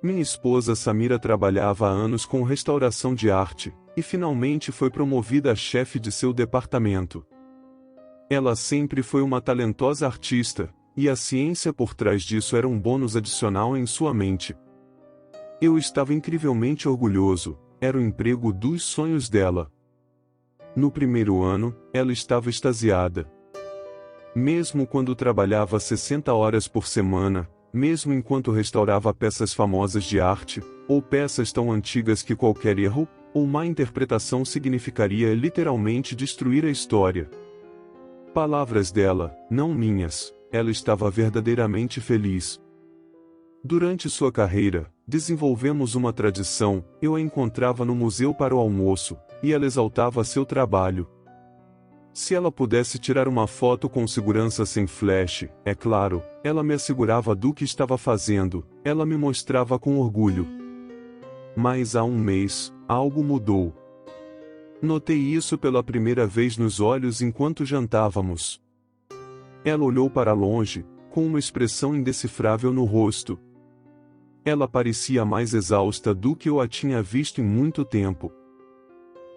Minha esposa Samira trabalhava há anos com restauração de arte, e finalmente foi promovida a chefe de seu departamento. Ela sempre foi uma talentosa artista, e a ciência por trás disso era um bônus adicional em sua mente. Eu estava incrivelmente orgulhoso, era o emprego dos sonhos dela. No primeiro ano, ela estava extasiada. Mesmo quando trabalhava 60 horas por semana, mesmo enquanto restaurava peças famosas de arte, ou peças tão antigas que qualquer erro, ou má interpretação significaria literalmente destruir a história. Palavras dela, não minhas, ela estava verdadeiramente feliz. Durante sua carreira, desenvolvemos uma tradição, eu a encontrava no museu para o almoço, e ela exaltava seu trabalho. Se ela pudesse tirar uma foto com segurança sem flash, é claro, ela me assegurava do que estava fazendo, ela me mostrava com orgulho. Mas há um mês, algo mudou. Notei isso pela primeira vez nos olhos enquanto jantávamos. Ela olhou para longe, com uma expressão indecifrável no rosto. Ela parecia mais exausta do que eu a tinha visto em muito tempo.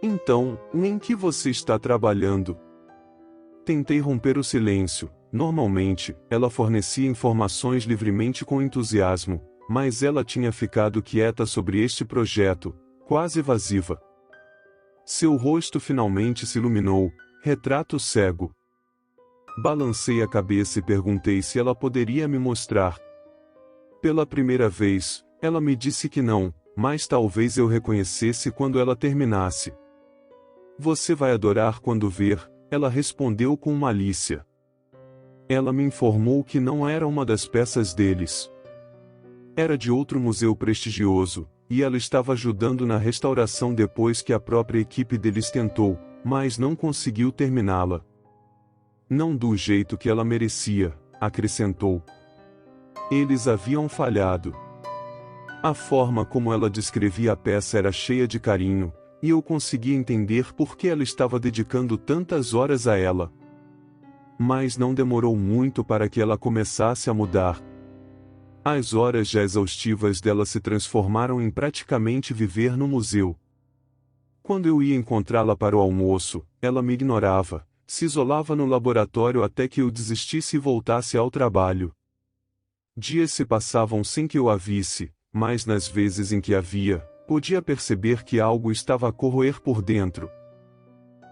Então, em que você está trabalhando? Tentei romper o silêncio. Normalmente, ela fornecia informações livremente com entusiasmo, mas ela tinha ficado quieta sobre este projeto, quase evasiva. Seu rosto finalmente se iluminou, retrato cego. Balancei a cabeça e perguntei se ela poderia me mostrar. Pela primeira vez, ela me disse que não, mas talvez eu reconhecesse quando ela terminasse. Você vai adorar quando ver, ela respondeu com malícia. Ela me informou que não era uma das peças deles. Era de outro museu prestigioso, e ela estava ajudando na restauração depois que a própria equipe deles tentou, mas não conseguiu terminá-la. Não do jeito que ela merecia, acrescentou. Eles haviam falhado. A forma como ela descrevia a peça era cheia de carinho, e eu conseguia entender por que ela estava dedicando tantas horas a ela. Mas não demorou muito para que ela começasse a mudar. As horas já exaustivas dela se transformaram em praticamente viver no museu. Quando eu ia encontrá-la para o almoço, ela me ignorava, se isolava no laboratório até que eu desistisse e voltasse ao trabalho. Dias se passavam sem que eu a visse, mas nas vezes em que a via, podia perceber que algo estava a corroer por dentro.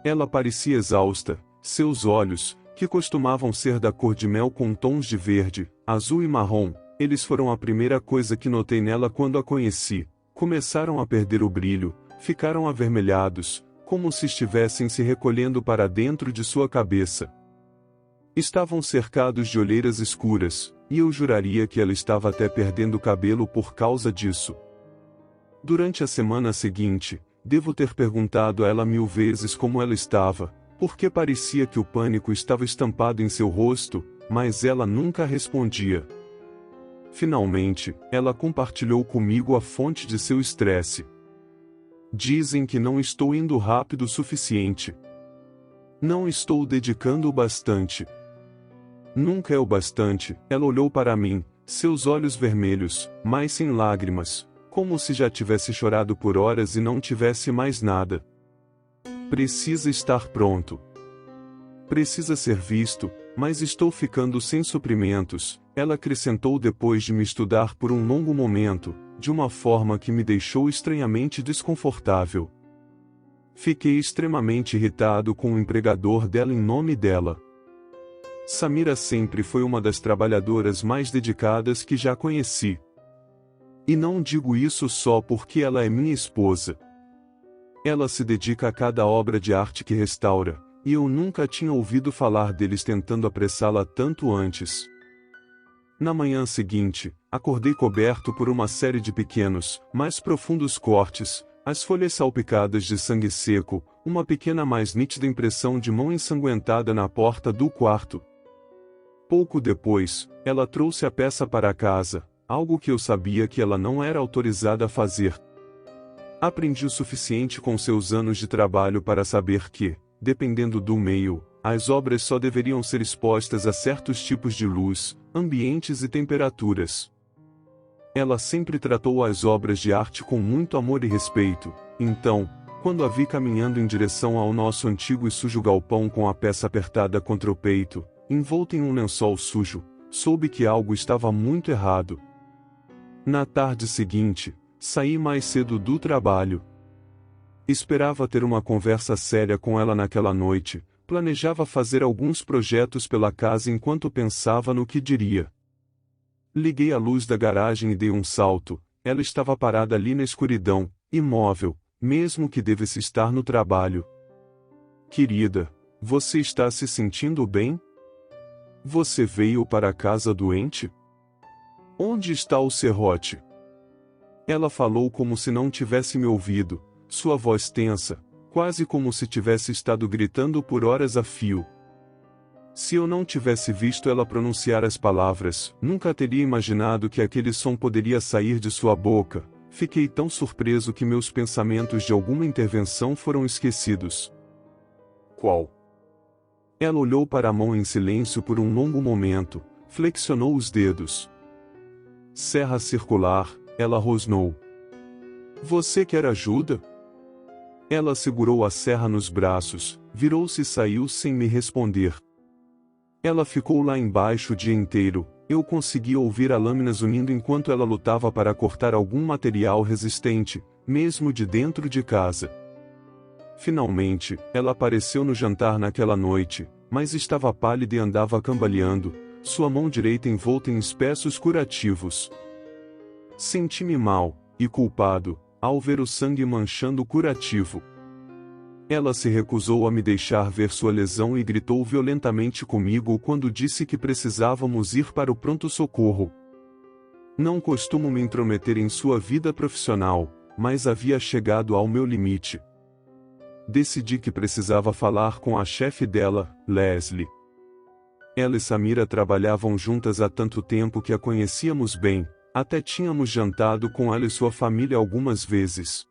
Ela parecia exausta, seus olhos, que costumavam ser da cor de mel com tons de verde, azul e marrom, eles foram a primeira coisa que notei nela quando a conheci, começaram a perder o brilho, ficaram avermelhados, como se estivessem se recolhendo para dentro de sua cabeça. Estavam cercados de olheiras escuras, e eu juraria que ela estava até perdendo o cabelo por causa disso. Durante a semana seguinte, devo ter perguntado a ela 1000 vezes como ela estava, porque parecia que o pânico estava estampado em seu rosto, mas ela nunca respondia. Finalmente, ela compartilhou comigo a fonte de seu estresse. Dizem que não estou indo rápido o suficiente. Não estou dedicando o bastante. Nunca é o bastante, ela olhou para mim, seus olhos vermelhos, mas sem lágrimas, como se já tivesse chorado por horas e não tivesse mais nada. Precisa estar pronto. Precisa ser visto, mas estou ficando sem suprimentos, ela acrescentou depois de me estudar por um longo momento, de uma forma que me deixou estranhamente desconfortável. Fiquei extremamente irritado com o empregador dela em nome dela. Samira sempre foi uma das trabalhadoras mais dedicadas que já conheci. E não digo isso só porque ela é minha esposa. Ela se dedica a cada obra de arte que restaura, e eu nunca tinha ouvido falar deles tentando apressá-la tanto antes. Na manhã seguinte, acordei coberto por uma série de pequenos, mais profundos cortes, as folhas salpicadas de sangue seco, uma pequena mais nítida impressão de mão ensanguentada na porta do quarto. Pouco depois, ela trouxe a peça para casa, algo que eu sabia que ela não era autorizada a fazer. Aprendi o suficiente com seus anos de trabalho para saber que, dependendo do meio, as obras só deveriam ser expostas a certos tipos de luz, ambientes e temperaturas. Ela sempre tratou as obras de arte com muito amor e respeito, então, quando a vi caminhando em direção ao nosso antigo e sujo galpão com a peça apertada contra o peito, envolta em um lençol sujo, soube que algo estava muito errado. Na tarde seguinte, saí mais cedo do trabalho. Esperava ter uma conversa séria com ela naquela noite, planejava fazer alguns projetos pela casa enquanto pensava no que diria. Liguei a luz da garagem e dei um salto. Ela estava parada ali na escuridão, imóvel, mesmo que devesse estar no trabalho. Querida, você está se sentindo bem? Você veio para casa doente? Onde está o serrote? Ela falou como se não tivesse me ouvido, sua voz tensa, quase como se tivesse estado gritando por horas a fio. Se eu não tivesse visto ela pronunciar as palavras, nunca teria imaginado que aquele som poderia sair de sua boca. Fiquei tão surpreso que meus pensamentos de alguma intervenção foram esquecidos. Qual? Ela olhou para a mão em silêncio por um longo momento, flexionou os dedos. Serra circular, ela rosnou. Você quer ajuda? Ela segurou a serra nos braços, virou-se e saiu sem me responder. Ela ficou lá embaixo o dia inteiro, eu conseguia ouvir a lâminas unindo enquanto ela lutava para cortar algum material resistente, mesmo de dentro de casa. Finalmente, ela apareceu no jantar naquela noite, mas estava pálida e andava cambaleando, sua mão direita envolta em espessos curativos. Senti-me mal, e culpado, ao ver o sangue manchando o curativo. Ela se recusou a me deixar ver sua lesão e gritou violentamente comigo quando disse que precisávamos ir para o pronto-socorro. Não costumo me intrometer em sua vida profissional, mas havia chegado ao meu limite. Decidi que precisava falar com a chefe dela, Leslie. Ela e Samira trabalhavam juntas há tanto tempo que a conhecíamos bem, até tínhamos jantado com ela e sua família algumas vezes.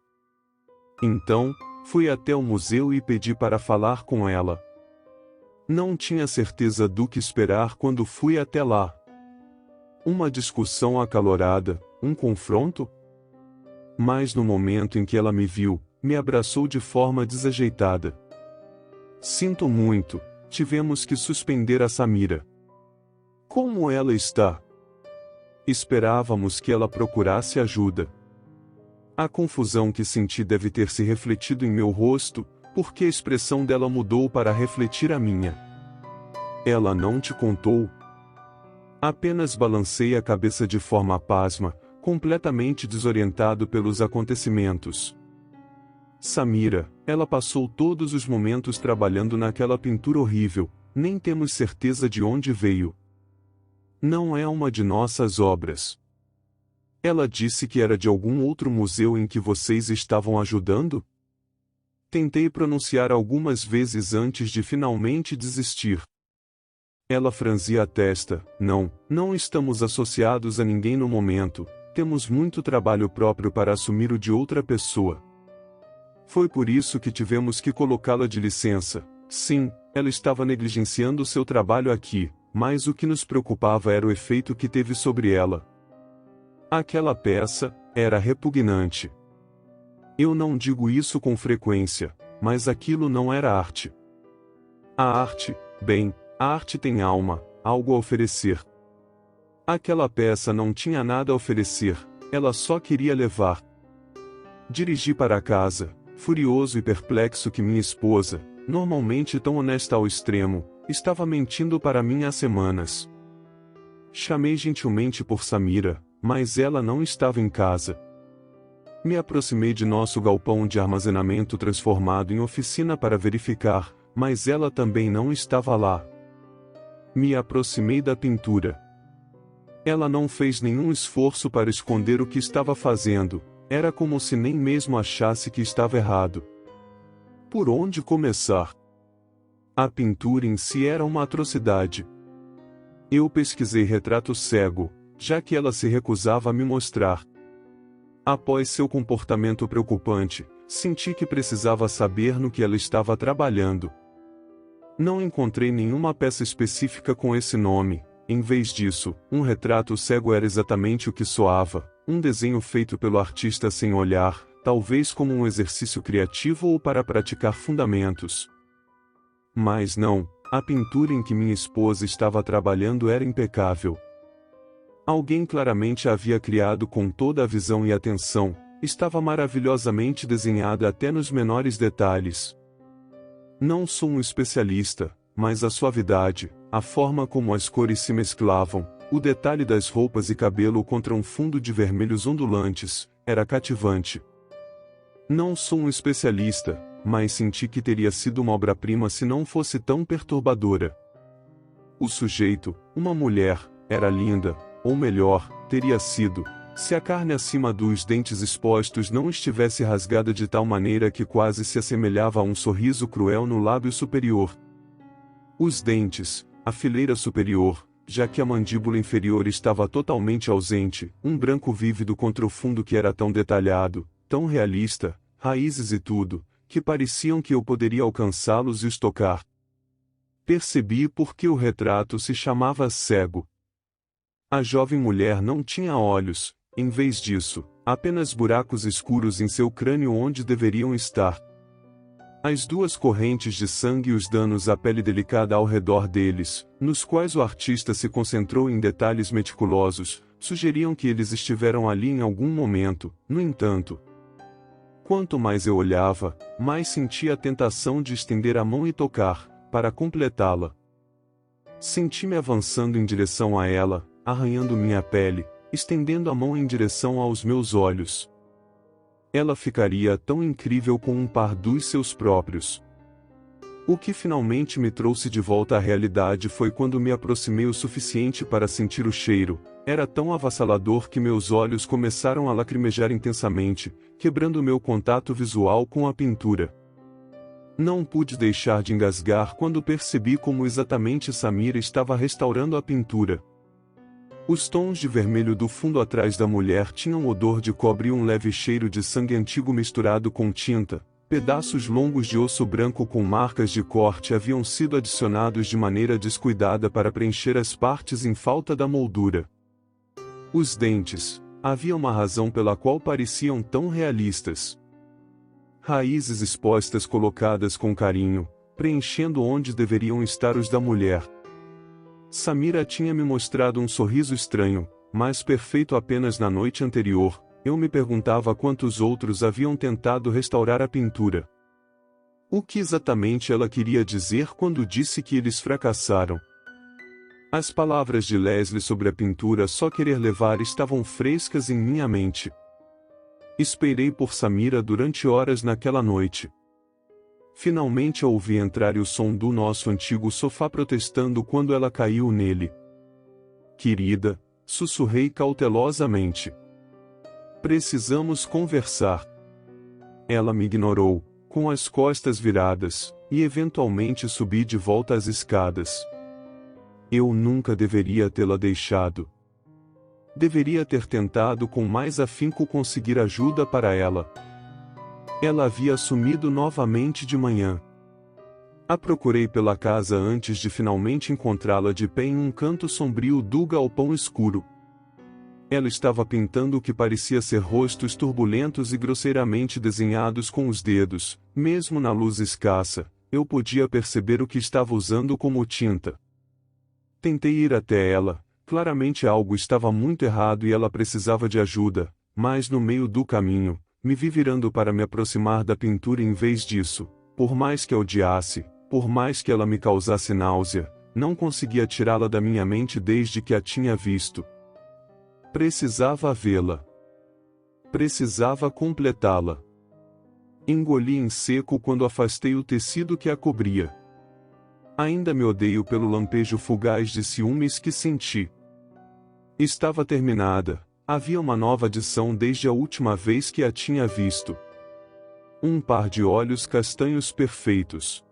Então, fui até o museu e pedi para falar com ela. Não tinha certeza do que esperar quando fui até lá. Uma discussão acalorada, um confronto? Mas no momento em que ela me viu, me abraçou de forma desajeitada. Sinto muito, tivemos que suspender a Samira. Como ela está? Esperávamos que ela procurasse ajuda. A confusão que senti deve ter se refletido em meu rosto, porque a expressão dela mudou para refletir a minha. Ela não te contou? Apenas balancei a cabeça de forma pasma, completamente desorientado pelos acontecimentos. Samira, ela passou todos os momentos trabalhando naquela pintura horrível, nem temos certeza de onde veio. Não é uma de nossas obras. Ela disse que era de algum outro museu em que vocês estavam ajudando? Tentei pronunciar algumas vezes antes de finalmente desistir. Ela franzia a testa. Não estamos associados a ninguém no momento, temos muito trabalho próprio para assumir o de outra pessoa. Foi por isso que tivemos que colocá-la de licença. Sim, ela estava negligenciando seu trabalho aqui, mas o que nos preocupava era o efeito que teve sobre ela. Aquela peça era repugnante. Eu não digo isso com frequência, mas aquilo não era arte. A arte, a arte tem alma, algo a oferecer. Aquela peça não tinha nada a oferecer, ela só queria levar. Dirigi para casa, furioso e perplexo que minha esposa, normalmente tão honesta ao extremo, estava mentindo para mim há semanas. Chamei gentilmente por Samira, mas ela não estava em casa. Me aproximei de nosso galpão de armazenamento transformado em oficina para verificar, mas ela também não estava lá. Me aproximei da pintura. Ela não fez nenhum esforço para esconder o que estava fazendo, era como se nem mesmo achasse que estava errado. Por onde começar? A pintura em si era uma atrocidade. Eu pesquisei retrato cego, já que ela se recusava a me mostrar. Após seu comportamento preocupante, senti que precisava saber no que ela estava trabalhando. Não encontrei nenhuma peça específica com esse nome, Em vez disso, um retrato cego era exatamente o que soava, um desenho feito pelo artista sem olhar, talvez como um exercício criativo ou para praticar fundamentos. Mas não, a pintura em que minha esposa estava trabalhando era impecável. Alguém claramente a havia criado com toda a visão e atenção, estava maravilhosamente desenhada até nos menores detalhes. Não sou um especialista, mas a suavidade, a forma como as cores se mesclavam, o detalhe das roupas e cabelo contra um fundo de vermelhos ondulantes, era cativante. Não sou um especialista, mas senti que teria sido uma obra-prima se não fosse tão perturbadora. O sujeito, uma mulher, era linda, ou melhor, teria sido, se a carne acima dos dentes expostos não estivesse rasgada de tal maneira que quase se assemelhava a um sorriso cruel no lábio superior. Os dentes, a fileira superior, já que a mandíbula inferior estava totalmente ausente, um branco vívido contra o fundo que era tão detalhado, tão realista, raízes e tudo, que pareciam que eu poderia alcançá-los e os tocar. Percebi por que o retrato se chamava Cego. A jovem mulher não tinha olhos, em vez disso, apenas buracos escuros em seu crânio onde deveriam estar. As duas correntes de sangue e os danos à pele delicada ao redor deles, nos quais o artista se concentrou em detalhes meticulosos, sugeriam que eles estiveram ali em algum momento. No entanto, quanto mais eu olhava, mais sentia a tentação de estender a mão e tocar, para completá-la. Senti-me avançando em direção a ela, arranhando minha pele, estendendo a mão em direção aos meus olhos. Ela ficaria tão incrível com um par dos seus próprios. O que finalmente me trouxe de volta à realidade foi quando me aproximei o suficiente para sentir o cheiro. Era tão avassalador que meus olhos começaram a lacrimejar intensamente, quebrando meu contato visual com a pintura. Não pude deixar de engasgar quando percebi como exatamente Samira estava restaurando a pintura. Os tons de vermelho do fundo atrás da mulher tinham odor de cobre e um leve cheiro de sangue antigo misturado com tinta. Pedaços longos de osso branco com marcas de corte haviam sido adicionados de maneira descuidada para preencher as partes em falta da moldura. Os dentes, havia uma razão pela qual pareciam tão realistas. Raízes expostas colocadas com carinho, preenchendo onde deveriam estar os da mulher. Samira tinha me mostrado um sorriso estranho, mas perfeito apenas na noite anterior. Eu me perguntava quantos outros haviam tentado restaurar a pintura. O que exatamente ela queria dizer quando disse que eles fracassaram? As palavras de Leslie sobre a pintura só querer levar estavam frescas em minha mente. Esperei por Samira durante horas naquela noite. Finalmente a ouvi entrar e o som do nosso antigo sofá protestando quando ela caiu nele. Querida, sussurrei cautelosamente. Precisamos conversar. Ela me ignorou, com as costas viradas, e eventualmente subi de volta às escadas. Eu nunca deveria tê-la deixado. Deveria ter tentado com mais afinco conseguir ajuda para ela. Ela havia sumido novamente de manhã. A procurei pela casa antes de finalmente encontrá-la de pé em um canto sombrio do galpão escuro. Ela estava pintando o que parecia ser rostos turbulentos e grosseiramente desenhados com os dedos. Mesmo na luz escassa, eu podia perceber o que estava usando como tinta. Tentei ir até ela, claramente algo estava muito errado e ela precisava de ajuda, mas no meio do caminho, me vi virando para me aproximar da pintura em vez disso. Por mais que a odiasse, por mais que ela me causasse náusea, não conseguia tirá-la da minha mente desde que a tinha visto. Precisava vê-la. Precisava completá-la. Engoli em seco quando afastei o tecido que a cobria. Ainda me odeio pelo lampejo fugaz de ciúmes que senti. Estava terminada. Havia uma nova adição desde a última vez que a tinha visto. Um par de olhos castanhos perfeitos.